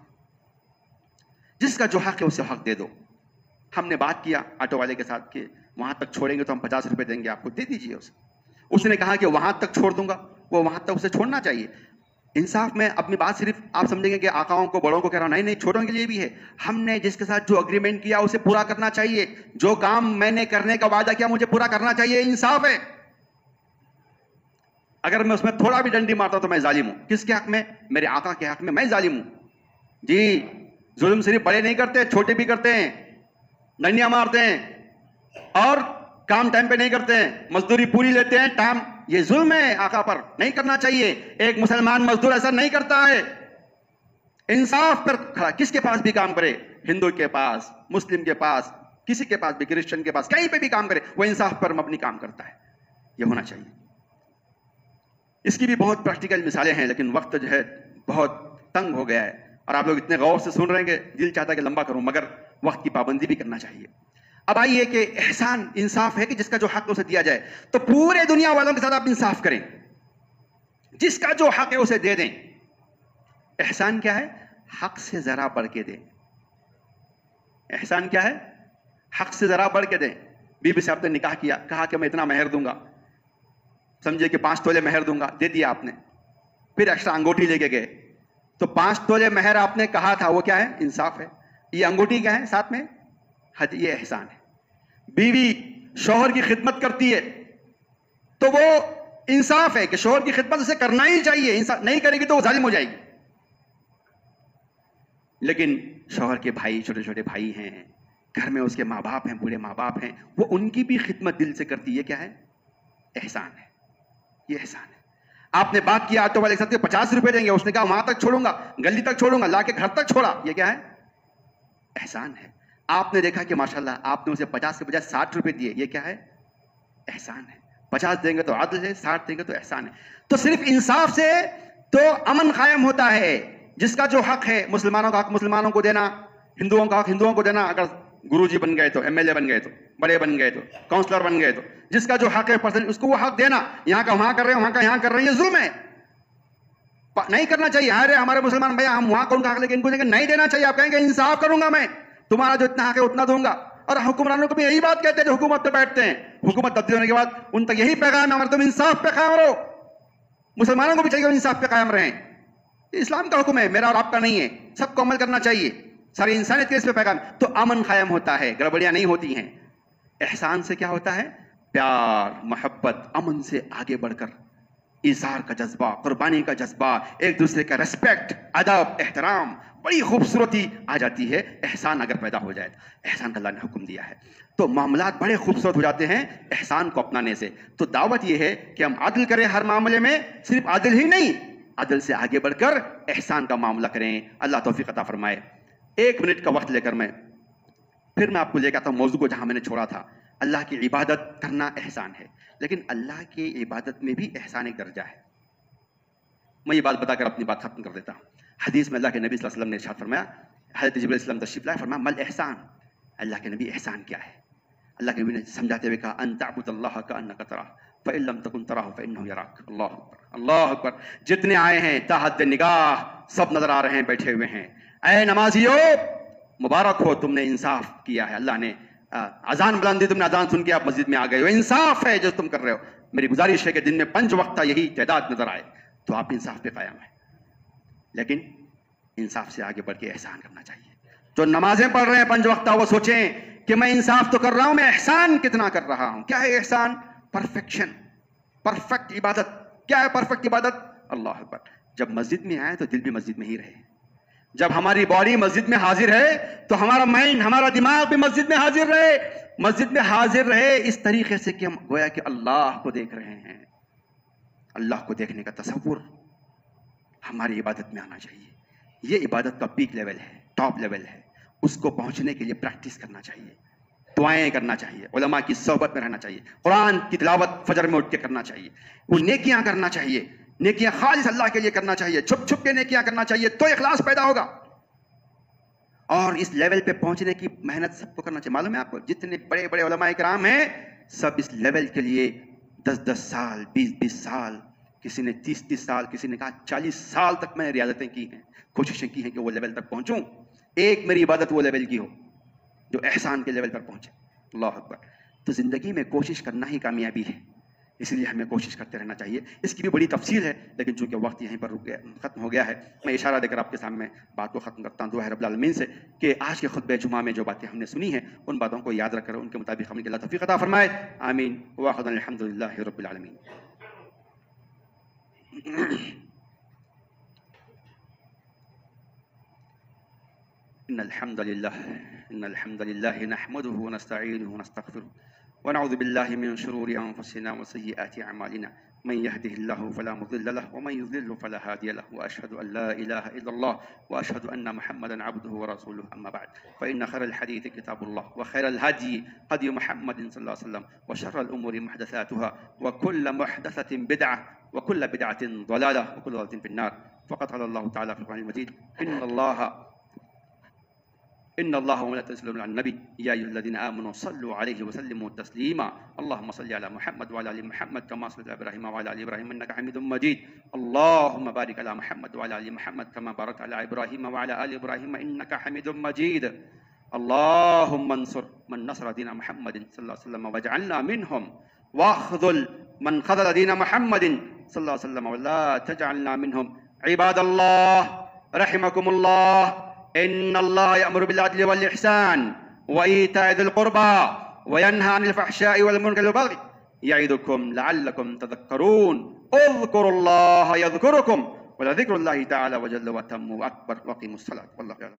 जिसका जो हक है उसे हक दे दो। हमने बात किया ऑटो वाले के साथ कि वहां तक छोड़ेंगे तो हम 50 रुपए देंगे आपको, दे दीजिए उसे। उसने कहा कि वहां तक छोड़ दूंगा, वो वहां तक उसे छोड़ना चाहिए। इंसाफ में अपनी बात सिर्फ आप समझेंगे कि आकाओं को, बड़ों को कह रहा हूं, नहीं नहीं, छोटों के लिए भी है। हमने जिसके साथ जो अग्रीमेंट किया उसे पूरा करना चाहिए। जो काम मैंने करने का वादा किया मुझे पूरा करना चाहिए, इंसाफ है। अगर मैं उसमें थोड़ा भी डंडी मारता तो मैं जालिम हूं। किसके हक में? मेरे आका के हक में मैं जालिम हूं। जी, जुल्म सिर्फ बड़े नहीं करते, छोटे भी करते हैं, डंडियां मारते हैं और काम टाइम पे नहीं करते हैं, मजदूरी पूरी लेते हैं टाइम। ये जुल्म है, आका पर नहीं करना चाहिए। एक मुसलमान मजदूर ऐसा नहीं करता है। इंसाफ पर खड़ा, किसके पास भी काम करे, हिंदू के पास, मुस्लिम के पास, किसी के पास भी, क्रिश्चियन के पास, कहीं पे भी काम करे, वो इंसाफ पर मबनी काम करता है। ये होना चाहिए। इसकी भी बहुत प्रैक्टिकल मिसालें हैं, लेकिन वक्त जो है बहुत तंग हो गया है और आप लोग इतने गौर से सुन रहे हैं कि दिल चाहता है कि लंबा करूं, मगर वक्त की पाबंदी भी करना चाहिए। अब आइए कि एहसान, इंसाफ है कि जिसका जो हक उसे दिया जाए। तो पूरे दुनिया वालों के साथ आप इंसाफ करें, जिसका जो हक है उसे दे दें। एहसान क्या है? हक से जरा बढ़ के दें। एहसान क्या है? हक से जरा बढ़ के दें। बीबी से आपने निकाह किया, कहा कि मैं इतना मेहर दूंगा, समझिए कि 5 तोले मेहर दूंगा, दे दिया आपने। फिर एक्स्ट्रा अंगूठी लेके गए, तो 5 तोले मेहर आपने कहा था, वो क्या है? इंसाफ है। ये अंगूठी क्या है साथ में? हद, ये एहसान है। बीवी शौहर की खिदमत करती है तो वो इंसाफ है कि शौहर की खिदमत उसे करना ही चाहिए। इंसाफ नहीं करेगी तो वो जालिम हो जाएगी। लेकिन शौहर के भाई, छोटे छोटे भाई हैं, घर में उसके माँ बाप हैं, बूढ़े माँ बाप हैं, वो उनकी भी खिदमत दिल से करती है। क्या है? एहसान है। ये एहसान है। आपने बात किया ऑटो वाले के साथ 50 रुपए देंगे, उसने कहा वहां तक छोड़ूंगा, गली तक छोड़ूंगा, लाके घर तक छोड़ा। ये क्या है? एहसान है। आपने देखा कि माशाल्लाह आपने उसे 50 के बजाय 60 रुपए दिए, ये क्या है? एहसान है। 50 देंगे तो आदल है, 60 देंगे तो एहसान है। तो सिर्फ इंसाफ से तो अमन कायम होता है। जिसका जो हक है, मुसलमानों का हक मुसलमानों को देना, हिंदुओं का हक हिंदुओं को देना। अगर गुरुजी बन गए तो, एमएलए बन गए तो, बड़े बन गए तो, काउंसलर बन गए तो, जिसका जो हक है पर्सन, उसको वो हक देना। यहां का वहां कर रहे हैं, वहां का यहां कर रहे हैं, ये जुल्म है, नहीं करना चाहिए। अरे हमारे मुसलमान भैया, हम वहां कौन का हक लेके इनको देंगे? नहीं देना चाहिए। आप कहेंगे इंसाफ करूंगा मैं, तुम्हारा जो इतना हक है उतना दूंगा। और हुक्मरानों को भी यही बात कहते हैं जो हुकूमत पे बैठते हैं। हुकूमत तब्दील होने के बाद उन तक यही पैगाम है हमारा, तुम इंसाफ पे कायम रहो। मुसलमानों को भी चाहिए इंसाफ पे कायम रहें। इस्लाम का हुक्म है, मेरा और आपका नहीं है। सबको अमल करना चाहिए, सारी इंसानियत के इस पे पैगाम। तो अमन कायम होता है, गड़बड़ियां नहीं होती हैं। एहसान से क्या होता है? प्यार, मोहब्बत, अमन से आगे बढ़कर इज़हार का जज्बा, कुर्बानी का जज्बा, एक दूसरे का रेस्पेक्ट, अदब, एहतराम, बड़ी खूबसूरती आ जाती है। एहसान अगर पैदा हो जाए, एहसान का अल्लाह ने हुक्म दिया है, तो मामलात बड़े खूबसूरत हो जाते हैं एहसान को अपनाने से। तो दावत यह है कि हम आदिल करें हर मामले में, सिर्फ आदिल ही नहीं, आदिल से आगे बढ़कर एहसान का मामला करें। अल्लाह तौफीक अता फरमाए। 1 मिनट का वक्त लेकर मैं आपको लेकर आता हूं मौजू को जहां मैंने छोड़ा था। अल्लाह की इबादत करना एहसान है, लेकिन अल्लाह की इबादत में भी एहसान एक दर्जा है। मैं ये बात बताकर अपनी बात खत्म कर देता हूँ। हदीस में अल्लाह के नबी सल्लल्लाहु अलैहि वसल्लम ने इरशाद फरमाया, हज़रत जिब्रील अलैहिस्सलाम तशरीफ लाए, फरमाया मल एहसान। अल्लाह के नबी एहसान क्या है? अल्लाह के नबी ने समझाते हुए कहा, अन तअबुदल्लाह कअन्नका तराहु फ़इन लम तकुन तराहु फ़इन्नहु यराक। अल्लाह अकबर, अल्लाह अकबर। जितने आए हैं ताहत निगाह सब नजर आ रहे हैं, बैठे हुए हैं। ऐ नमाजियो, मुबारक हो, तुमने इंसाफ किया है। अल्लाह ने अजान बुलंद दी, तुमने अजान सुन के आप मस्जिद में आ गए हो। इंसाफ है जो तुम कर रहे हो। मेरी गुजारिश है कि दिन में 5 वक्त यही तादाद नजर आए, तो आप इंसाफ पे कायम है। लेकिन इंसाफ से आगे बढ़ के एहसान करना चाहिए। जो नमाजें पढ़ रहे हैं 5 वक्त, वो सोचें कि मैं इंसाफ तो कर रहा हूं, मैं एहसान कितना कर रहा हूं। क्या है एहसान? परफेक्शन, परफेक्ट इबादत। क्या है परफेक्ट इबादत? अल्लाह अकबर। जब मस्जिद में आए तो दिल भी मस्जिद में ही रहे। जब हमारी बॉडी मस्जिद में हाजिर है तो हमारा माइंड, हमारा दिमाग भी मस्जिद में हाजिर रहे। मस्जिद में हाजिर रहे इस तरीके से कि हम गोया कि अल्लाह को देख रहे हैं। अल्लाह को देखने का तसव्वुर हमारी इबादत में आना चाहिए। ये इबादत का पीक लेवल है, टॉप लेवल है। उसको पहुंचने के लिए प्रैक्टिस करना चाहिए, दुआएं करना चाहिए, उलमा की सोहबत में रहना चाहिए, कुरान की तिलावत फजर में उठ के करना चाहिए, वो नेकियां करना चाहिए, नेकियां खालिस अल्लाह के लिए करना चाहिए, छुप छुप के नेकियां करना चाहिए, तो इखलास पैदा होगा। और इस लेवल पे पहुंचने की मेहनत सबको करना चाहिए। मालूम है आपको, जितने बड़े बड़े उलमा इकराम हैं सब इस लेवल के लिए 10-10 سال 20-20 سال، کسی نے 30-30 سال، کسی نے کہا 40 سال تک میں نے ریاضتیں کی ہیں، کوششیں کی ہیں کہ وہ لیول تک پہنچوں، ایک میری عبادت وہ لیول کی ہو جو احسان کے لیول پر پہنچے. اللہ اکبر. تو زندگی میں کوشش کرنا ہی کامیابی ہے، اس لیے ہمیں کوشش کرتے رہنا چاہیے. اس کی بھی بڑی تفصیل ہے، لیکن چونکہ وقت یہیں پر ختم ہو گیا ہے، میں اشارہ دے کر آپ کے سامنے بات کو ختم کرتا ہوں. دعا ہے رب العالمین سے کہ آج کے خطبہ جمعہ میں جو باتیں ہم نے سنی ہیں ان باتوں کو یاد رکھ کر ان کے مطابق عمل کی اللہ توفیق عطا فرمائے. آمین. واخر الحمد للہ رب العالمین. إن الحمد لله نحمده ونستعينه ونستغفره ونعوذ بالله من شرور أنفسنا وسيئات أعمالنا. من يهده الله فلا مضل له ومن يضلل فلا هادي له، وأشهد أن لا إله إلا الله وأشهد أن محمدا عبده ورسوله. أما بعد، فإن خير الحديث كتاب الله، وخير الهدي هدي محمد صلى الله عليه وسلم، وشر الأمور محدثاتها، وكل محدثة بدعة، وكل بدعة ضلالة، وكل ضلالة في النار. فقد قال الله تعالى في القرآن المجيد: إن الله وملائكته يصلون على النبي يا أيها الذين آمنوا صلوا عليه وسلموا تسليما. اللهم صل على محمد وعلى آل محمد كما صليت على إبراهيم وعلى آل إبراهيم إنك حميد مجيد. اللهم بارك على محمد وعلى آل محمد كما باركت على إبراهيم وعلى آل إبراهيم إنك حميد مجيد. اللهم انصر من نصر دين محمد صلى الله عليه وسلم واجعلنا منهم، واخذل من خذل دين محمد صلى الله عليه وسلم ولا تجعلنا منهم. عباد الله رحمكم الله، إن الله يأمر بالعدل والإحسان وإيتاء ذي القربى وينهى عن الفحشاء والمنكر والبغي يعظكم لعلكم تذكرون. اذكروا الله يذكركم ولذكر الله تعالى وجل وتم وأكبر. وأقيموا الصلاة والله يعلم.